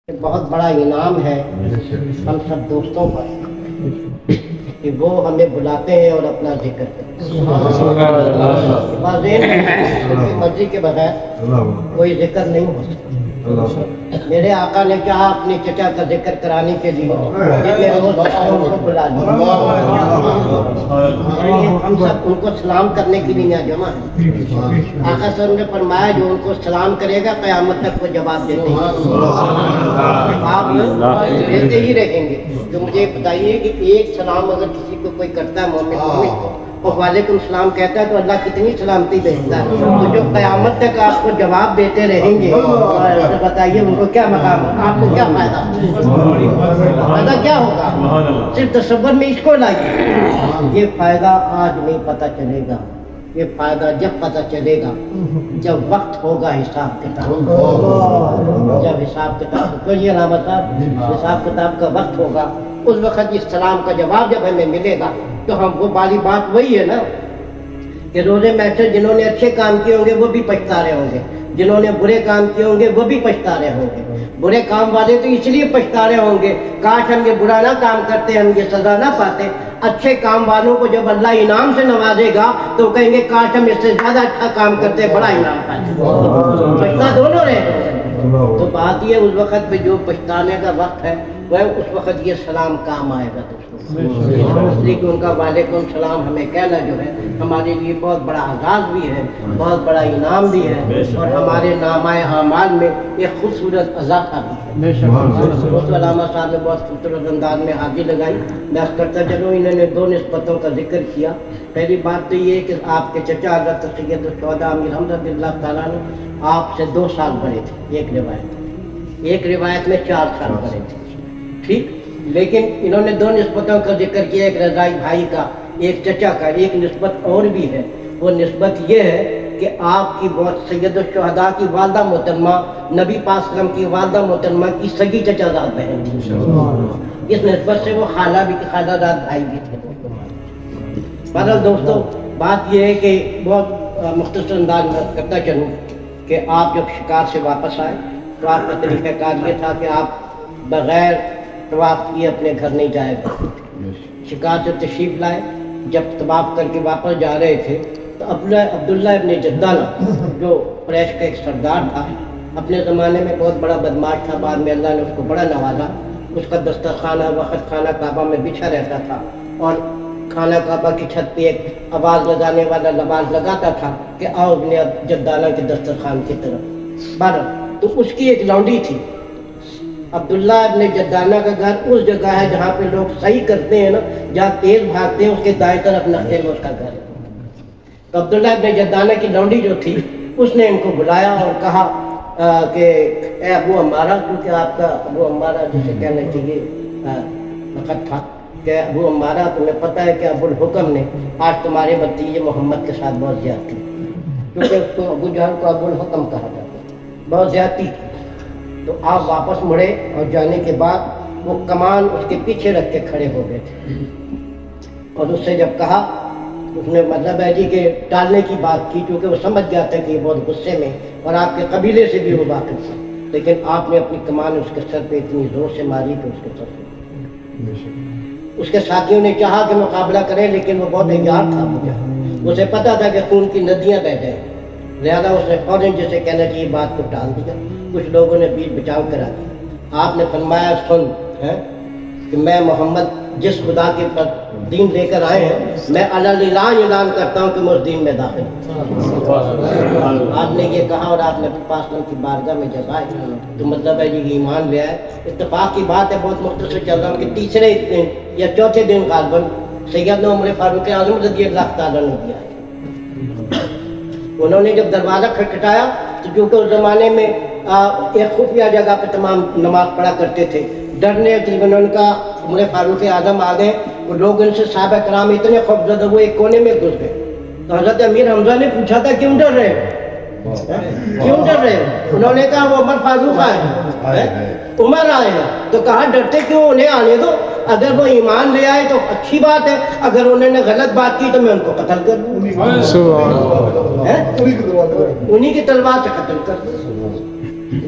بہت بڑا انعام ہے ہم سب دوستوں پر کہ وہ ہمیں بلاتے ہیں اور اپنا ذکر کرتے ہیں۔ مرضی کے بغیر کوئی ذکر نہیں ہو سکتا۔ میرے آقا نے کہا اپنی چچا کا ذکر کرانے کے لیے میں روز ان کو بلا لیا، ہم سب ان کو سلام کرنے کے لیے یہاں جمع ہیں۔ آقا صاحب نے فرمایا جو ان کو سلام کرے گا قیامت تک وہ جواب دیتے ہیں، آپ دیتے ہی رہیں گے۔ تو مجھے بتائیے کہ ایک سلام اگر کسی کو کوئی کرتا ہے مومن کو اور وعلیکم السلام کہتا ہے تو اللہ کتنی سلامتی بھیجتا ہے۔ تو جو قیامت تک آپ کو جواب دیتے رہیں گے بتائیے ان کو کیا مقام ہے، آپ کو کیا فائدہ، فائدہ کیا ہوگا؟ صرف تصور میں اس کو لائیے، یہ فائدہ آج نہیں پتہ چلے گا، یہ فائدہ جب پتہ چلے گا جب وقت ہوگا حساب کتاب، جب حساب کتاب کو یہ علامہ صاحب حساب کتاب کا وقت ہوگا، اس وقت اس سلام کا جواب جب ہمیں ملے گا تو ہم وہ والی بات وہی ہے نا کہ روزے محشر جنہوں نے اچھے کام کیے ہوں گے وہ بھی پچھتا رہے ہوں گے، جنہوں نے برے کام کیے ہوں گے وہ بھی پچھتا رہے ہوں گے۔ برے کام والے تو اس لیے پچھتا رہے ہوں گے کاش ہم یہ برا نہ کام کرتے، ہم یہ سزا نہ پاتے۔ اچھے کام والوں کو جب اللہ انعام سے نوازے گا تو کہیں گے کاش ہم اس سے زیادہ اچھا کام کرتے، بڑا انعام پاتے۔ پچھتا دونوں رہے۔ تو بات یہ اس وقت پہ جو پچھتانے کا وقت ہے وہ اس وقت یہ سلام کام آئے گا دوستوں، اس لیے کہ ان کا وعلیکم السلام ہمیں کہنا جو ہے ہمارے لیے بہت بڑا اعزاز بھی ہے، بہت بڑا انعام بھی ہے، اور ہمارے نامہ اعمال میں ایک خوبصورت اضافہ بھی ہے۔ دوست علامہ صاحب نے بہت خوبصورت انداز میں حاضری لگائی۔ میں عرض کرتا چلوں انہوں نے دو نسبتوں کا ذکر کیا۔ پہلی بات تو یہ کہ آپ کے چچا حضرت سید الشہداء امیر حمزہ رضی اللہ تعالیٰ نے آپ سے 2 سال بڑے تھے، ایک روایت میں 4 سال بڑے تھے، ٹھیک، لیکن انہوں نے 2 نسبتوں کا ذکر کیا، ایک رضائی بھائی کا، ایک چچا کا۔ ایک نسبت اور بھی ہے، وہ نسبت یہ ہے کہ آپ کی سید الشہداء کی والدہ محترمہ نبی پاک صلی اللہ علیہ وسلم کی والدہ محترمہ کی سگی چچا زاد بہن تھی، اس نسبت سے وہ خالہ زاد بھائی بھی تھے۔ بہرحال دوستو بات یہ ہے کہ بہت مختصر انداز میں کرتا چلوں کہ آپ جب شکار سے واپس آئے تو آپ کا طریقہ کار یہ تھا کہ آپ بغیر طواف کیے اپنے گھر نہیں جائے گا، شکار سے تشریف لائے۔ جب طواف کر کے واپس جا رہے تھے تو عبداللہ ابن جدالہ جو قریش کا ایک سردار تھا، اپنے زمانے میں بہت بڑا بدماش تھا، بعد میں اللہ نے اس کو بڑا نوازا۔ اس کا دسترخوانہ وقت خانہ کعبہ میں بچھا رہتا تھا اور خانہ کعبہ کی چھت پہ ایک آواز لگانے والا لباس لگاتا تھا کہ آؤ ابن جدالہ کے دسترخوان کی طرف۔ بہرحال تو اس کی ایک لونڈی تھی، عبداللہ ابن جدالہ کا گھر اس جگہ ہے جہاں پہ لوگ صحیح کرتے ہیں نا، جہاں تیز بھاگتے ہیں اس کے دائیں طرف نقطے میں اس کا گھر ہے۔ تو عبداللہ ابن جدالہ کی لونڈی جو تھی اس نے ان کو بلایا اور کہا کہ اے ابو عمارہ، کیونکہ آپ کا ابو عمارہ جسے کہنا چاہیے وقت تھا کہ ابو عمارہ تمہیں پتہ ہے کہ ابو الحکم نے آج تمہارے بھتیجے محمد کے ساتھ بہت زیادتی، کیونکہ اس کو ابو جہل کو ابو الحکم کہا جاتا ہے، بہت زیادتی کی۔ تو آپ واپس مڑے اور جانے کے بعد وہ کمان اس کے پیچھے رکھ کے کھڑے ہو گئے تھے، اور اس سے جب کہا اس نے مطلب ہے جی کہ ٹالنے کی بات کی، کیونکہ وہ سمجھ گیا تھا کہ یہ بہت غصے میں اور آپ کے قبیلے سے بھی وہ واقف تھا، لیکن آپ نے اپنی کمان اس کے سر پہ اتنی زور سے ماری کہ اس کے سر پہ، اس کے ساتھیوں نے چاہا کہ مقابلہ کریں لیکن وہ بہت ہنگار تھا، اسے پتہ تھا کہ خون کی ندیاں بہہ جائیں، لہذا اس نے فوراً جسے کہنا چاہیے بات کو ٹال دیا۔ کچھ لوگوں نے بیچ بچاؤ کرا دیا۔ آپ نے فرمایا سن کہ میں محمد جس خدا کے دین لے کر آئے ہیں میں اعلان کرتا ہوں کہ میں اس دین میں داخل ہوں۔ آپ نے یہ کہا اور آپ نے پاس کی بارگاہ میں جب آئے تو مطلب ہے یہ ایمان لے آئے۔ اتفاق کی بات ہے، بہت مختصر چل رہا ہوں کہ تیسرے دن یا چوتھے دن غالباً سیدنا عمر فاروق اعظم رضی اللہ تعالیٰ نے دیا ہے۔ انہوں نے جب دروازہ کھٹکھٹایا تو کیونکہ اس زمانے میں ایک خفیہ جگہ پہ تمام نماز پڑھا کرتے تھے، ڈرنے انہوں نے کہا عمر فاروق اعظم آ گئے، وہ لوگ ان سے صحابہ کرام اتنے خوفزدہ ہوئے ایک کونے میں گھس گئے۔ تو حضرت امیر حمزہ نے پوچھا تھا کیوں ڈر رہے ہو، کیوں ڈر رہے ہو؟ انہوں نے کہا وہ عمر فاروق آئے، عمر آئے ہیں، تو کہا ڈرتے کیوں، انہیں آنے دو، اگر وہ ایمان لے آئے تو اچھی بات ہے، اگر انہوں نے غلط بات کی تو میں ان کو قتل کر دوں، انہی کی تلوار سے قتل کر دوں۔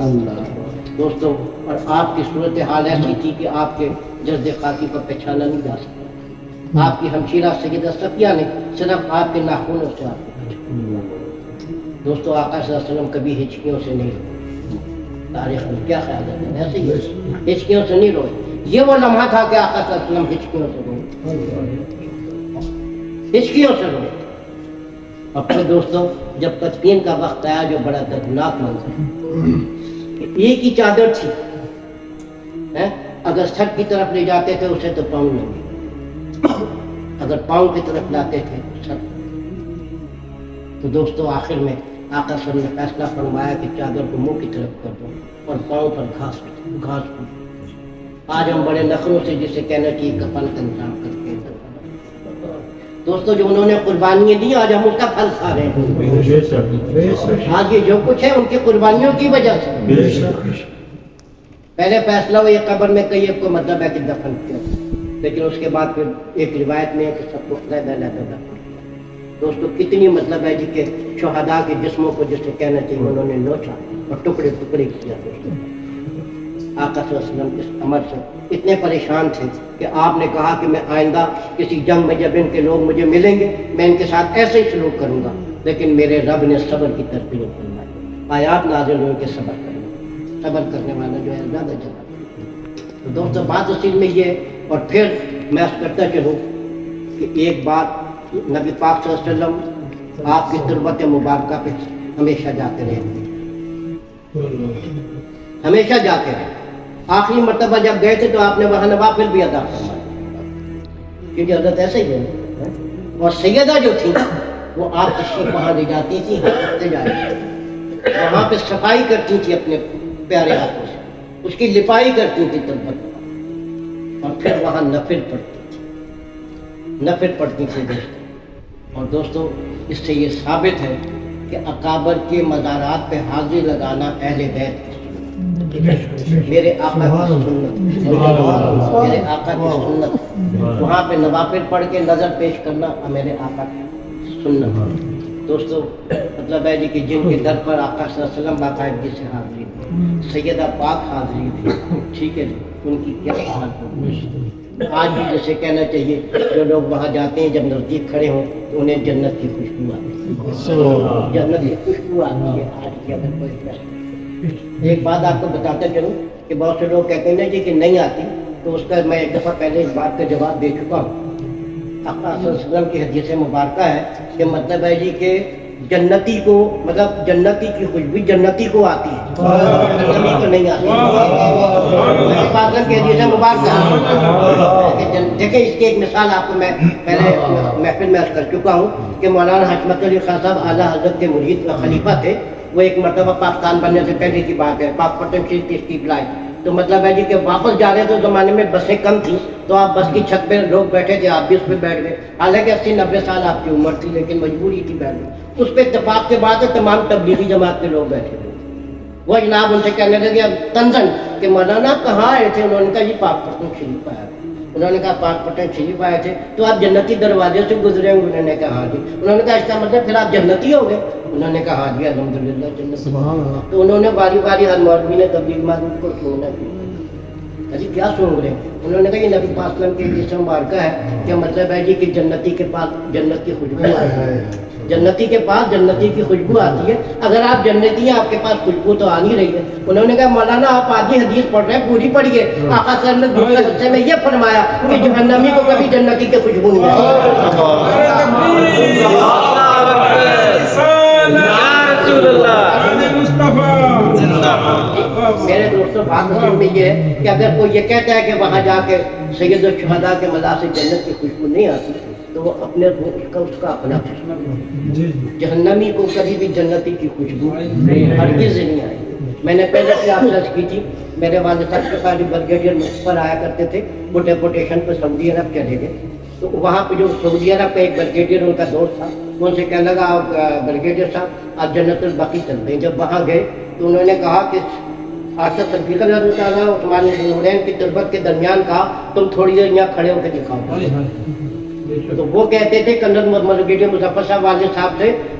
دوستوں اور آپ کی صورتحال ایسی تھی کہ آپ کے جرد خاکی کو پہچانا نہیں جا سکتا. آپ کی ہمشیرہ سیدہ صفیہ نے صرف آپ کے ناخنوں سے آپ کو پہچانا. دوستوں آقا صلی اللہ علیہ وسلم کبھی ہچکیوں سے نہیں روئے. تاریخ میں کیا خیال ہے؟ ایسے ہی ہچکیوں سے نہیں روئے. یہ وہ لمحہ تھا کہ آقا صلی اللہ علیہ وسلم ہچکیوں سے روئے، ہچکیوں سے روئے. اور پھر دوستوں جب تدفین کا وقت آیا جو بڑا دردناک منظر، ایک ہی چادر تھی، اگر سر کی طرف لے جاتے تھے اسے تو پاؤں لگے، اگر پاؤں کی طرف لاتے تھے تو سر. تو دوستوں آخر میں آقا صلی اللہ علیہ وسلم نے فیصلہ فرمایا کہ چادر کو منہ کی طرف کر دو اور پاؤں پر گھاس کو. آج ہم بڑے نخروں سے جسے کہنا چاہیے کفن کا انتظام کرتے ہیں. دوستوں جو انہوں نے قربانیاں دی آج ہم اس کا پھل کھا رہے ہیں. آج یہ جو کچھ ہے ان کی قربانیوں کی وجہ سے. پہلے فیصلہ ہو یہ قبر میں کئی ایک کو مطلب ہے کہ دفن کیا، لیکن اس کے بعد پھر ایک روایت میں ہے کہ سب کو علیحدہ علیحدہ دفن کیا. دوستوں کتنی مطلب ہے جی کہ شہداء کے جسموں کو جسے کہنا چاہیے انہوں نے نوچا اور ٹکڑے ٹکڑے کیا. آقا صلی اللہ علیہ وسلم اس عمل سے اتنے پریشان تھے کہ آپ نے کہا کہ میں آئندہ کسی جنگ میں جب ان کے لوگ مجھے ملیں گے میں ان کے ساتھ ایسے ہی سلوک کروں گا. لیکن میرے رب نے صبر کی تربیت فرمائی، آیات نازل ہوئے کہ صبر کرنا، صبر کرنے والا جو ہے زیادہ جنت. تو دوستوں بات اصل میں یہ، اور پھر میں اس کرتا چلوں کہ ایک بات نبی پاک صلی اللہ علیہ وسلم آپ کی تربت مبارکہ پہ ہمیشہ جاتے رہے، ہمیشہ جاتے رہے. آخری مرتبہ جب گئے تھے تو آپ نے وہاں نوافل بھی ادا فرمائے، کیونکہ حضرت ایسے ہی ہے. اور سیدہ جو تھی وہ آپ تشریف وہاں لے جاتی تھی، وہاں پہ صفائی کرتی تھی اپنے پیارے ہاتھوں سے، اس کی لپائی کرتی تھی تربت، اور پھر وہاں نفل پڑھتی تھی. اور دوستوں اس سے یہ ثابت ہے کہ اکابر کے مزارات پہ حاضری لگانا اہل بیت کی سنت، میرے آقا کی سنت، میرے آقا کی سنت. وہاں پہ نوافل پڑھ کے نظر پیش کرنا میرے آقا کی سنت. دوستوں مطلب ہے جی کہ جن کے در پر آقا صلی اللہ علیہ وسلم باقاعدگی سے حاضری تھی، سیدہ پاک حاضری تھی، ٹھیک ہے جی، ان کی کیا حالت ہوگی. آج بھی جیسے کہنا چاہیے جو لوگ وہاں جاتے ہیں جب نزدیک کھڑے ہوں تو انہیں جنت کی خوشبو آتی ہے، جنت کی خوشبو آتی ہے. آج کی اگر کوئی ایک بات آپ کو بتاتا چلوں کہ بہت سے لوگ کہتے ہیں جی کہ نہیں آتی، تو اس کا میں ایک دفعہ پہلے اس بات کا جواب دے چکا ہوں. آقا صلی اللہ علیہ وسلم کی حدیث مبارکہ ہے کہ مطلب ہے جی کہ جنتی کو، مطلب جنتی کی خوشبو جنتی کو آتی ہے، جنتی کو نہیں آتی. پاکستان کی حدیث مبارکہ دیکھیں، اس کی ایک مثال آپ کو میں پہلے محفل میں عرض کر چکا ہوں کہ مولانا حشمت علی خان صاحب اعلیٰ حضرت کے مرید و خلیفہ تھے. وہ ایک مرتبہ پاکستان بننے سے پہلے کی بات ہے، پاک پٹن شریف کی اسٹریٹ لائٹ. تو مطلب ہے جی کہ واپس جا رہے تھے، اس زمانے میں بسیں کم تھیں، تو آپ بس کی چھت پہ لوگ بیٹھے تھے، آپ بھی اس پہ بیٹھ گئے. حالانکہ 80-90 سال آپ کی عمر تھی، لیکن مجبوری تھی بیٹھ گئے. اس پہ اتفاق کے بعد تمام تبلیغی جماعت کے لوگ بیٹھے ہوئے. وہ جناب ان سے کہنے لگے تنزن کہ مولانا کہاں آئے تھے؟ انہوں نے کہا جی پاک پٹن شریف آیا. انہوں نے کہا پاک پٹن شریف آئے تھے تو آپ جنتی دروازے سے گزرے ہوں؟ انہوں نے کہا ہاں جی. انہوں نے کہا اس کا مطلب پھر آپ جنتی ہو گئے؟ انہوں نے کہا ہاں جی الحمدللہ جنتی. تو انہوں نے باری باری ہر مولوی نے تبلیغ معلوم کو سننا جی کیا سن رہے ہیں؟ انہوں نے کہا یہ نبی پاک صلی اللہ علیہ وسلم کی حدیث مبارکہ ہے کہ مطلب ہے جی کہ جنتی کے پاس جنت کی خوشبو آتی ہے، جنتی کے پاس جنتی کی خوشبو آتی ہے. اگر آپ جنتی ہیں آپ کے پاس خوشبو تو آ نہیں رہی ہے. انہوں نے کہا مولانا آپ آدھی حدیث پڑھ رہے ہیں، پوری پڑھیے. آقا صلی اللہ علیہ وسلم نے دوسرے حصے میں یہ فرمایا کہ جہنمی کو کبھی جنتی کی خوشبو نہیں میرے دوستوں. بات اصل میں یہ ہے کہ اگر کوئی یہ کہتا ہے کہ وہاں جا کے سید الشہداء کے مزار سے جنت کی خوشبو نہیں آتی تو وہ اپنے اس کا اپنا چشمہ. جہنمی کو کبھی بھی جنتی کی خوشبو ہرگز نہیں آئی. میں نے پہلے سے آپ سے کی تھی، میرے والد صاحب کے پاس بریگیڈیئر مظفر آیا کرتے تھے، وہ ڈیپوٹیشن پہ سعودی عرب چلے گئے. تو وہاں پہ جو سعودی عرب کا ایک بریگیڈیئر ان کا دوست تھا، وہ ان سے کہنے لگا بریگیڈیئر صاحب آپ جنت البقیع چلتے ہیں. جب وہاں گئے تو انہوں نے کہا کہ آج تک عثمان نورین کی تربت کے درمیان کہا تم تھوڑی دیر یہاں کھڑے ہو کے دکھاؤ. تو وہ کہتے تھے کنڈل بریگیڈیئر مظفر صاحب والد صاحب سے